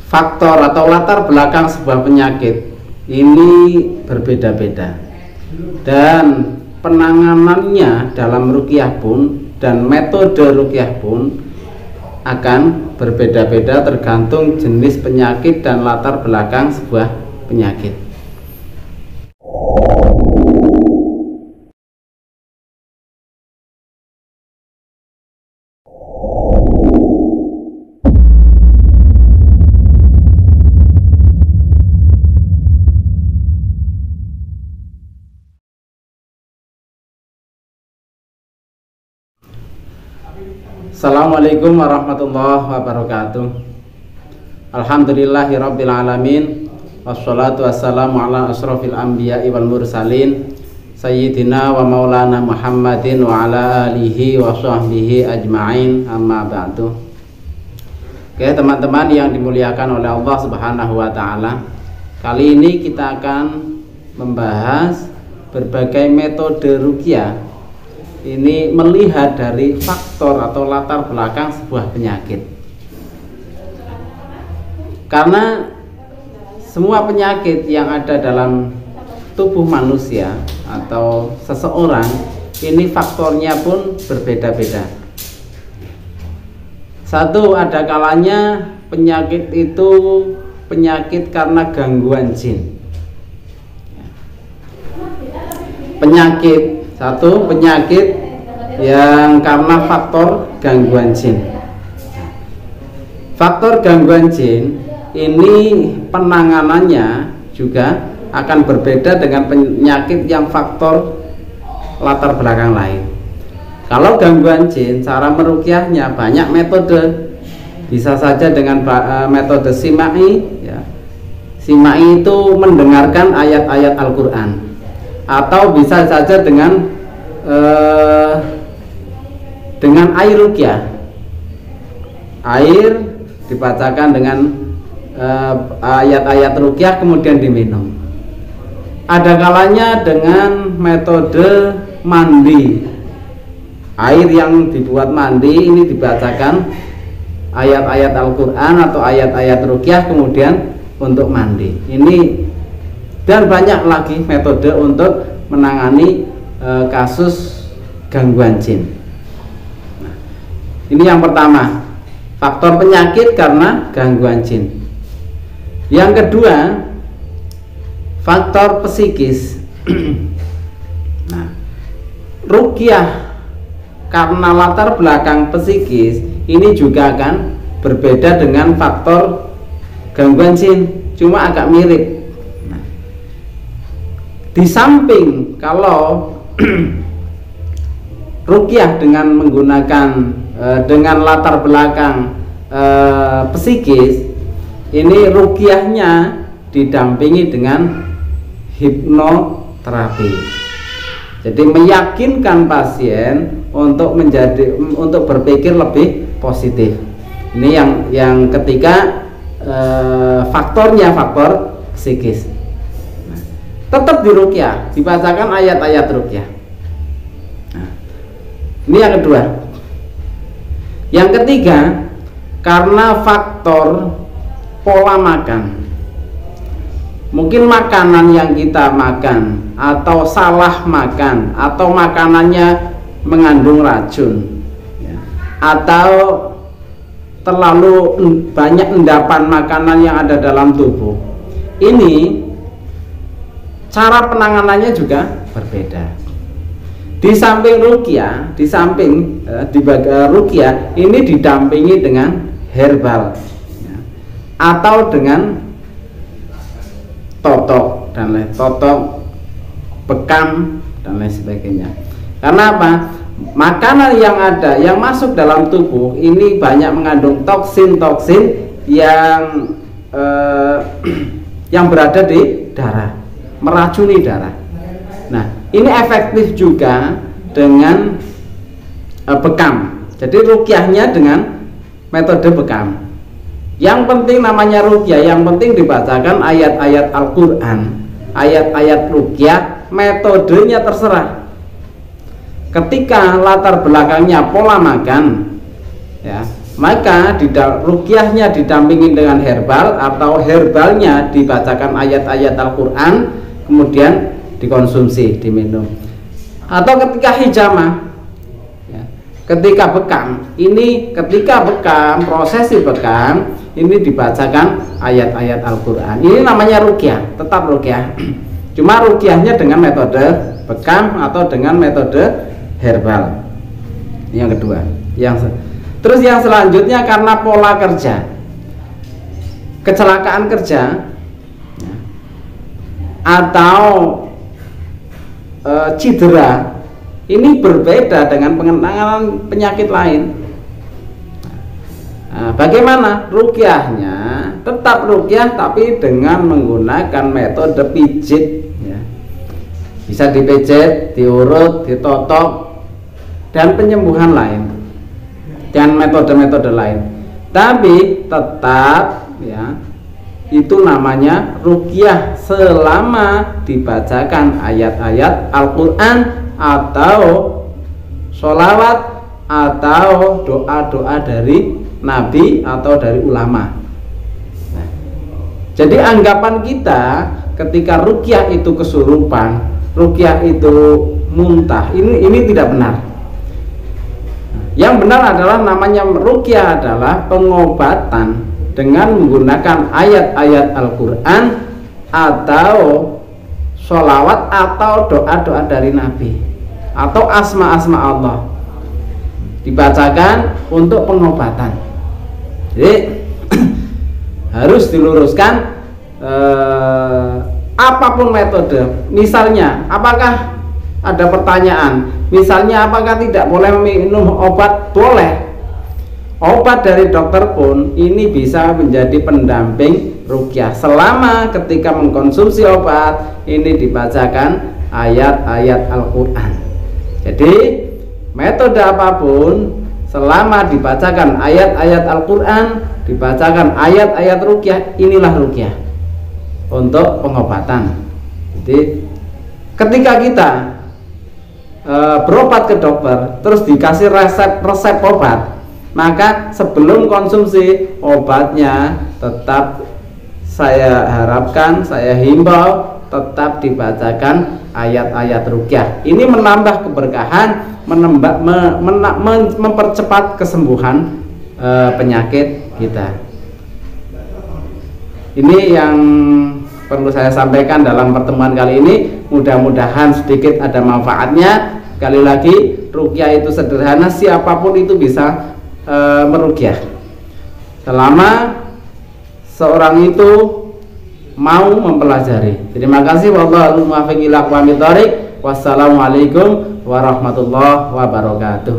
faktor atau latar belakang sebuah penyakit ini berbeda-beda, dan penanganannya dalam ruqyah pun dan metode ruqyah pun akan berbeda-beda tergantung jenis penyakit dan latar belakang sebuah penyakit. Assalamualaikum warahmatullahi wabarakatuh. Alhamdulillahirabbil alamin, wassalatu wassalamu ala asrofil anbiya'i wal mursalin, sayyidina wa maulana Muhammadin wa ala alihi wa sahbihi ajma'in, amma ba'du. Oke teman-teman yang dimuliakan oleh Allah Subhanahu wa ta'ala, kali ini kita akan membahas berbagai metode ruqyah ini melihat dari faktor atau latar belakang sebuah penyakit. Karena semua penyakit yang ada dalam tubuh manusia atau seseorang ini faktornya pun berbeda-beda. Satu, ada kalanya penyakit itu penyakit karena gangguan jin. Penyakit yang karena faktor gangguan jin. Faktor gangguan jin ini penanganannya juga akan berbeda dengan penyakit yang faktor latar belakang lain. Kalau gangguan jin, cara meruqyahnya banyak metode. Bisa saja dengan metode simai, ya. Simai itu mendengarkan ayat-ayat Al-Quran, atau bisa saja dengan air ruqyah. Air dibacakan dengan ayat-ayat ruqyah kemudian diminum. Ada kalanya dengan metode mandi. Air yang dibuat mandi ini dibacakan ayat-ayat Al-Quran atau ayat-ayat ruqyah kemudian untuk mandi. Ini dan banyak lagi metode untuk menangani kasus gangguan jin. Nah, ini yang pertama, faktor penyakit karena gangguan jin. Yang kedua, faktor psikis. Nah, ruqyah karena latar belakang psikis ini juga akan berbeda dengan faktor gangguan jin, cuma agak mirip. Nah, di samping kalau ruqyah dengan menggunakan dengan latar belakang psikis, ini ruqyahnya didampingi dengan hipnoterapi. Jadi meyakinkan pasien untuk berpikir lebih positif. Ini yang ketiga, faktornya faktor psikis. Nah, tetap di ruqyah dibacakan ayat-ayat ruqyah. Nah, ini yang kedua. Yang ketiga, karena faktor pola makan. Mungkin makanan yang kita makan, atau salah makan, atau makanannya mengandung racun, ya, atau terlalu banyak endapan makanan yang ada dalam tubuh. Ini cara penanganannya juga berbeda. Di samping ruqyah, ruqyah ini didampingi dengan herbal, ya, atau dengan totok dan lain totok, bekam dan lain sebagainya. Karena apa? Makanan yang ada yang masuk dalam tubuh ini banyak mengandung toksin-toksin yang berada di darah, meracuni darah. Nah, ini efektif juga dengan bekam. Jadi ruqyahnya dengan metode bekam. Yang penting namanya ruqyah, yang penting dibacakan ayat-ayat Al-Quran, ayat-ayat ruqyah, metodenya terserah. Ketika latar belakangnya pola makan, ya, maka ruqyahnya didampingi dengan herbal atau herbalnya dibacakan ayat-ayat Al-Quran kemudian dikonsumsi, diminum. Atau ketika hijamah, ya, ketika bekam, prosesi bekam ini dibacakan ayat-ayat Al-Quran. Ini namanya ruqyah, tetap ruqyah. Cuma ruqyahnya dengan metode bekam atau dengan metode herbal. Yang kedua, terus yang selanjutnya karena pola kerja, kecelakaan kerja, ya, atau cedera, ini berbeda dengan penanganan penyakit lain. Nah, bagaimana ruqyahnya? Tetap ruqyah tapi dengan menggunakan metode pijit, ya. Bisa dipijit, diurut, ditotok, dan penyembuhan lain, dan metode-metode lain. Tapi tetap, ya, itu namanya ruqyah selama dibacakan ayat-ayat Al-Quran atau sholawat atau doa-doa dari Nabi atau dari ulama. Nah, jadi anggapan kita ketika ruqyah itu kesurupan, ruqyah itu muntah, ini tidak benar. Yang benar adalah namanya ruqyah adalah pengobatan dengan menggunakan ayat-ayat Al-Quran atau sholawat atau doa-doa dari Nabi atau asma-asma Allah dibacakan untuk pengobatan. Jadi harus diluruskan apapun metode. Misalnya, apakah ada pertanyaan? Misalnya, apakah tidak boleh minum obat? Boleh. Obat dari dokter pun ini bisa menjadi pendamping ruqyah selama ketika mengkonsumsi obat ini dibacakan ayat-ayat Al-Quran. Jadi metode apapun selama dibacakan ayat-ayat Al-Quran, dibacakan ayat-ayat ruqyah, inilah ruqyah untuk pengobatan. Jadi ketika kita berobat ke dokter terus dikasih resep obat, maka sebelum konsumsi obatnya tetap saya harapkan, saya himbau tetap dibacakan ayat-ayat ruqyah. Ini menambah keberkahan, mempercepat kesembuhan penyakit kita. Ini yang perlu saya sampaikan dalam pertemuan kali ini. Mudah-mudahan sedikit ada manfaatnya. Sekali lagi, ruqyah itu sederhana, siapapun itu bisa meruqyah selama seorang itu mau mempelajari. Terima kasih. Wallahu muwaffiq ila aqwamit thoriq. Wassalamualaikum warahmatullahi wabarakatuh.